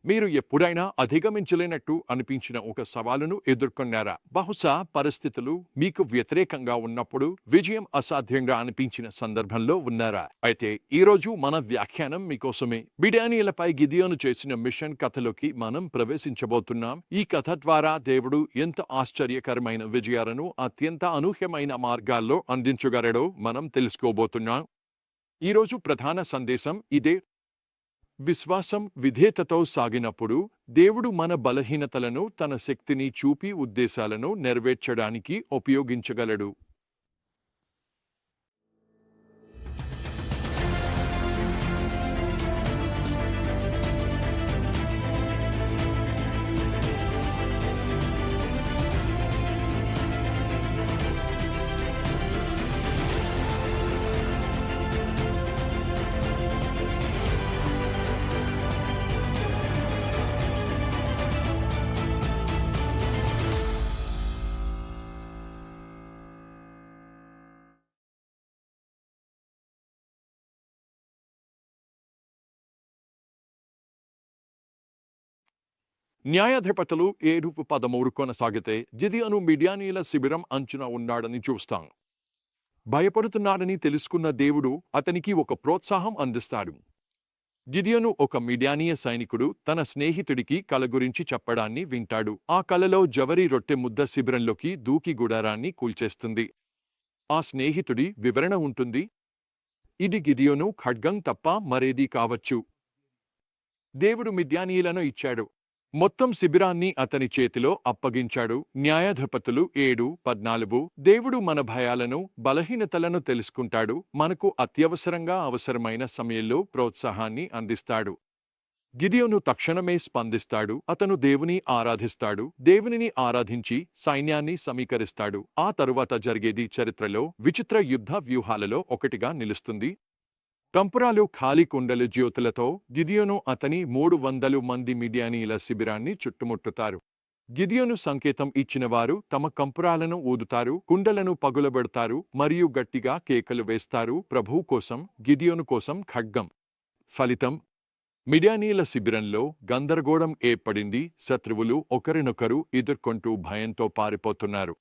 మీరు ఎప్పుడైనా అధిగమించలేనట్టు అనిపించిన ఒక సవాలును ఎదుర్కొన్నారా? బహుశా పరిస్థితులు మీకు వ్యతిరేకంగా ఉన్నప్పుడు విజయం అసాధ్యంగా అనిపించిన సందర్భంలో ఉన్నారా? అయితే ఈరోజు మన వ్యాఖ్యానం మీకోసమే. మిడియానీయులపై గిదియోను చేసిన మిషన్ కథలోకి మనం ప్రవేశించబోతున్నాం. ఈ కథ ద్వారా దేవుడు ఎంత ఆశ్చర్యకరమైన విజయాలను అత్యంత అనూహ్యమైన మార్గాల్లో అందించగలడో మనం తెలుసుకోబోతున్నాం. ఈరోజు ప్రధాన సందేశం ఇదే. విశ్వాసం విధేయతతో సాగినప్పుడు దేవుడు మన బలహీనతలను తన శక్తిని చూపి ఉద్దేశాలను నెరవేర్చడానికి ఉపయోగించగలడు. న్యాయాధిపతులు 7:13 కొనసాగితే గిదియోను మిడియానీయుల శిబిరం అంచున ఉన్నాడని చూస్తాం. భయపడుతున్నాడని తెలుసుకున్న దేవుడు అతనికి ఒక ప్రోత్సాహం అందిస్తాడు. గిదియోను ఒక మిడియానీయ సైనికుడు తన స్నేహితుడికి కల గురించి చెప్పడాన్ని వింటాడు. ఆ కలలో జవరి రొట్టె ముద్ద శిబిరంలోకి దూకి గుడారాన్ని కూల్చేస్తుంది. ఆ స్నేహితుడి వివరణ ఉంటుంది. ఇది గిదియోను ఖడ్గం తప్ప మరేదీ కావచ్చు. దేవుడు మిద్యానీయులను ఇచ్చాడు. మొత్తం శిబిరాన్ని అతని చేతిలో అప్పగించాడు. న్యాయాధిపతులు 7:14. దేవుడు మన భయాలను, బలహీనతలను తెలుసుకుంటాడు. మనకు అత్యవసరంగా అవసరమైన సమయంలో ప్రోత్సాహాన్ని అందిస్తాడు. గిదియోను తక్షణమే స్పందిస్తాడు. అతను దేవుని ఆరాధిస్తాడు. దేవునిని ఆరాధించి సైన్యాన్ని సమీకరిస్తాడు. ఆ తరువాత జరిగేది చరిత్రలో విచిత్ర యుద్ధ వ్యూహాలలో ఒకటిగా నిలుస్తుంది. కంపురాలు ఖాళీ కుండలు జ్యోతులతో గిదియోను అతని 300 మంది మిడియానీయుల శిబిరాన్ని చుట్టుముట్టుతారు. గిదియోను సంకేతం ఇచ్చినవారు తమ కంపురాలను ఊదుతారు, కుండలను పగులబెడతారు మరియు గట్టిగా కేకలు వేస్తారు. ప్రభువు కోసం, గిదియోను కోసం ఖడ్గం. ఫలితం: మిడియానీయుల శిబిరంలో గందరగోళం ఏర్పడింది. శత్రువులు ఒకరినొకరు ఎదుర్కొంటూ భయంతో పారిపోతున్నారు.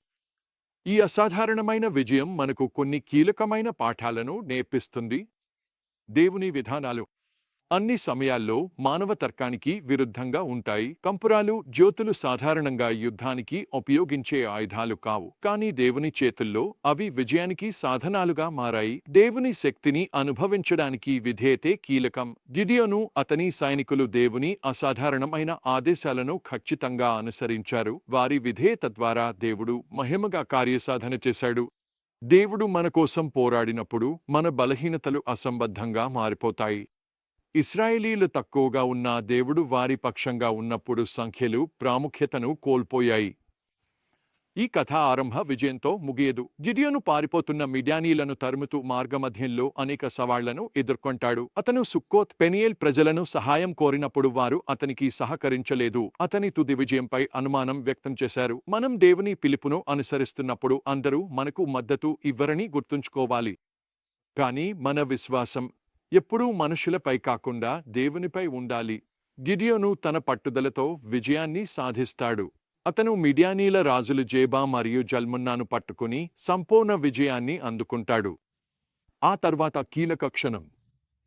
ఈ అసాధారణమైన విజయం మనకు కొన్ని కీలకమైన పాఠాలను నేర్పిస్తుంది. దేవుని విధానాలు అన్ని సమయాల్లో మానవ తర్కానికి విరుద్ధంగా ఉంటాయి. కంపురాలు, జ్యోతులు సాధారణంగా యుద్ధానికి ఉపయోగించే ఆయుధాలు కావు. కానీ దేవుని చేతుల్లో అవి విజయానికి సాధనాలుగా మారాయి. దేవుని శక్తిని అనుభవించడానికి విధేయతే కీలకం. గిదియోను, అతని సైనికులు దేవుని అసాధారణమైన ఆదేశాలను ఖచ్చితంగా అనుసరించారు. వారి విధేయత ద్వారా దేవుడు మహిమగా కార్యసాధన చేశాడు. దేవుడు మన కోసం పోరాడినప్పుడు మన బలహీనతలు అసంబద్ధంగా మారిపోతాయి. ఇశ్రాయేలీలు తక్కువగా ఉన్నా దేవుడు వారి పక్షంగా ఉన్నప్పుడు సంఖ్యలు ప్రాముఖ్యతను కోల్పోయాయి. ఈ కథ ఆరంభ విజయంతో ముగియదు. గిడియోను పారిపోతున్న మిడియానీయులను తరుముతూ మార్గమధ్యంలో అనేక సవాళ్లను ఎదుర్కొంటాడు. అతను సుక్కోత్, పెనియేల్ ప్రజలను సహాయం కోరినప్పుడు వారు అతనికి సహకరించలేదు. అతని తుది విజయంపై అనుమానం వ్యక్తం చేశారు. మనం దేవుని పిలుపును అనుసరిస్తున్నప్పుడు అందరూ మనకు మద్దతు ఇవ్వరని గుర్తుంచుకోవాలి. కానీ మన విశ్వాసం ఎప్పుడూ మనుషులపై కాకుండా దేవునిపై ఉండాలి. గిడియోను తన పట్టుదలతో విజయాన్ని సాధిస్తాడు. అతను మిడియానీల రాజులు జేబా మరియు జల్మున్నాను పట్టుకుని సంపూర్ణ విజయాన్ని అందుకుంటాడు. ఆ తర్వాత కీలక క్షణం.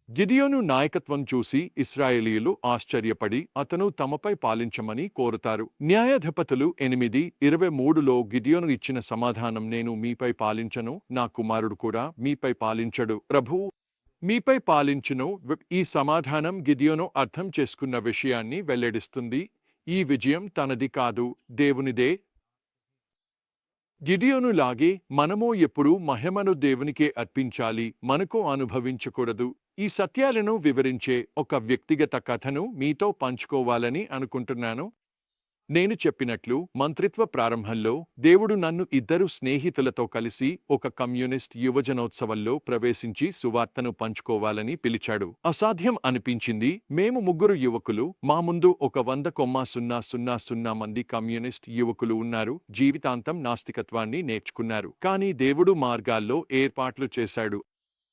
గిడియోను నాయకత్వం చూసి ఇశ్రాయేలీయులు ఆశ్చర్యపడి అతను తమపై పాలించమని కోరుతారు. న్యాయాధిపతులు 8:23లో గిడియోను ఇచ్చిన సమాధానం, నేను మీపై పాలించను, నా కుమారుడు కూడా మీపై పాలించడు, ప్రభువు మీపై పాలించును. ఈ సమాధానం గిడియోను అర్థం చేసుకున్న విషయాన్ని వెల్లడిస్తుంది. ఈ విజయం తనది కాదు, దేవునిదే. గిడియోను లాగే మనము ఎప్పుడూ మహిమను దేవునికే అర్పించాలి, మనకు అనుభవించకూడదు. ఈ సత్యాలను వివరించే ఒక వ్యక్తిగత కథను మీతో పంచుకోవాలని అనుకుంటున్నాను. నేను చెప్పినట్లు మంత్రిత్వ ప్రారంభంలో దేవుడు నన్ను 2 స్నేహితులతో కలిసి ఒక కమ్యూనిస్ట్ యువజనోత్సవంలో ప్రవేశించి సువార్తను పంచుకోవాలని పిలిచాడు. అసాధ్యం అనిపించింది. మేము 3 యువకులు, మా ముందు ఒక 100,000 మంది కమ్యూనిస్ట్ యువకులు ఉన్నారు. జీవితాంతం నాస్తికత్వాన్ని నేర్చుకున్నారు. కానీ దేవుడు మార్గాల్లో ఏర్పాట్లు చేశాడు.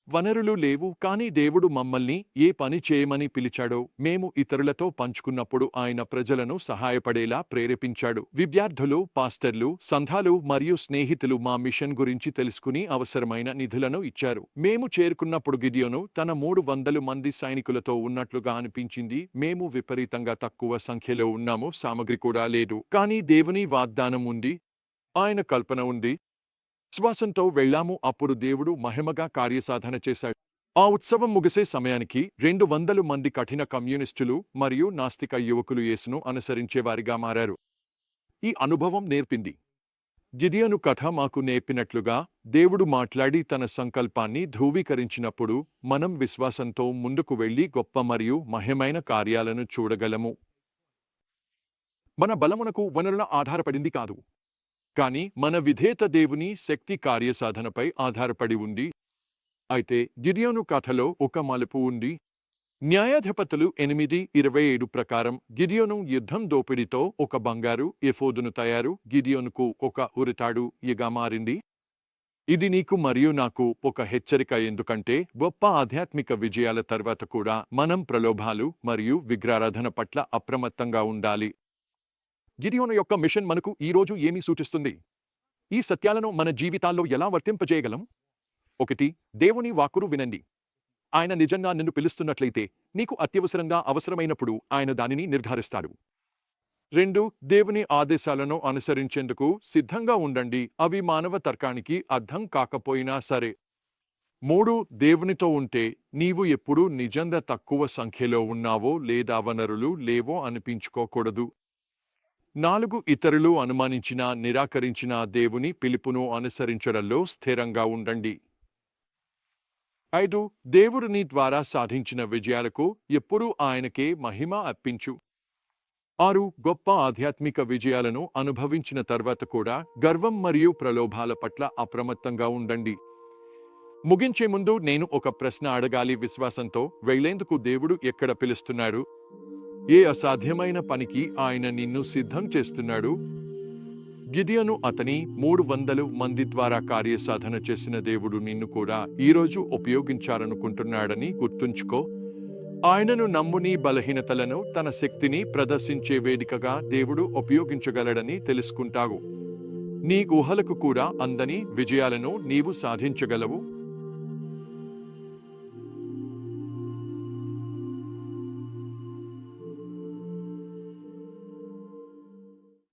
వనరులు లేవు, కానీ దేవుడు మమ్మల్ని ఏ పని చేయమని పిలిచాడో మేము ఇతరులతో పంచుకున్నప్పుడు ఆయన ప్రజలను సహాయపడేలా ప్రేరేపించాడు. విద్యార్థులు, పాస్టర్లు, సంఘాలు మరియు స్నేహితులు మా మిషన్ గురించి తెలుసుకుని అవసరమైన నిధులను ఇచ్చారు. మేము చేరుకున్నప్పుడు గిడియోను తన 300 మంది సైనికులతో ఉన్నట్లుగా అనిపించింది. మేము విపరీతంగా తక్కువ సంఖ్యలో ఉన్నాము, సామగ్రి కూడా లేదు. కానీ దేవుని వాగ్దానం ఉంది, ఆయన కల్పన ఉంది. విశ్వాసంతో వెళ్ళాము. అప్పుడు దేవుడు మహిమగా కార్యసాధన చేశాడు. ఆ ఉత్సవం ముగిసే సమయానికి 200 మంది కఠిన కమ్యూనిస్టులు మరియు నాస్తిక యువకులు యేసును అనుసరించేవారిగా మారారు. ఈ అనుభవం నేర్పింది. గిడియోను కథ మాకు నేర్పినట్లుగా, దేవుడు మాట్లాడి తన సంకల్పాన్ని ధృవీకరించినప్పుడు మనం విశ్వాసంతో ముందుకు వెళ్లి గొప్ప మరియు మహిమైన కార్యాలను చూడగలము. మన బలమునకు వనరుల ఆధారపడింది కాదు, కానీ మన విధేయత దేవుని శక్తి కార్యసాధనపై ఆధారపడి ఉంది. అయితే గిడియోను కథలో ఒక మలుపు ఉంది. న్యాయాధిపతులు 8:27 ప్రకారం గిడియోను యుద్ధం దోపిడీతో ఒక బంగారు ఎఫోదును గిడియోనుకు ఒక ఉరితాడు ఇగా మారింది. ఇది నీకు మరియు నాకు ఒక హెచ్చరిక, ఎందుకంటే గొప్ప ఆధ్యాత్మిక విజయాల తర్వాత కూడా మనం ప్రలోభాలు మరియు విగ్రహారాధన పట్ల అప్రమత్తంగా ఉండాలి. గిడియోను యొక్క మిషన్ మనకు ఈరోజు ఏమి సూచిస్తుంది? ఈ సత్యాలను మన జీవితాల్లో ఎలా వర్తింపజేయగలం? 1. దేవుని వాక్కును వినండి. ఆయన నిజంగా నిన్ను పిలుస్తున్నట్లయితే, నీకు అత్యవసరంగా అవసరమైనప్పుడు ఆయన దానిని నిర్ధారిస్తాడు. 2. దేవుని ఆదేశాలను అనుసరించేందుకు సిద్ధంగా ఉండండి, అవి మానవ తర్కానికి అర్థం కాకపోయినా సరే. 3. దేవునితో ఉంటే నీవు ఎప్పుడూ నిజంగా తక్కువ సంఖ్యలో ఉన్నావో లేదా వనరులు లేవో అనిపించుకోకూడదు. 4. ఇతరులు అనుమానించినా నిరాకరించిన దేవుని పిలుపును అనుసరించడంలో స్థిరంగా ఉండండి. 5. దేవుడు నీ ద్వారా సాధించిన విజయాలకు ఎప్పుడూ ఆయనకే మహిమ అర్పించు. 6. గొప్ప ఆధ్యాత్మిక విజయాలను అనుభవించిన తర్వాత కూడా గర్వం మరియు ప్రలోభాల పట్ల అప్రమత్తంగా ఉండండి. ముగించే ముందు నేను ఒక ప్రశ్న అడగాలి. విశ్వాసంతో వెళ్లేందుకు దేవుడు ఎక్కడ పిలుస్తున్నాడు? ఏ అసాధ్యమైన పనికి ఆయన నిన్ను సిద్ధం చేస్తున్నాడు? గిడియోను అతని 300 మంది ద్వారా కార్యసాధన చేసిన దేవుడు నిన్ను కూడా ఈరోజు ఉపయోగించాలనుకుంటున్నాడని గుర్తుంచుకో. ఆయనను నమ్ముని బలహీనతలను తన శక్తిని ప్రదర్శించే వేదికగా దేవుడు ఉపయోగించగలడని తెలుసుకుంటావు. నీ ఊహలకు కూడా అందని విజయాలను నీవు సాధించగలవు.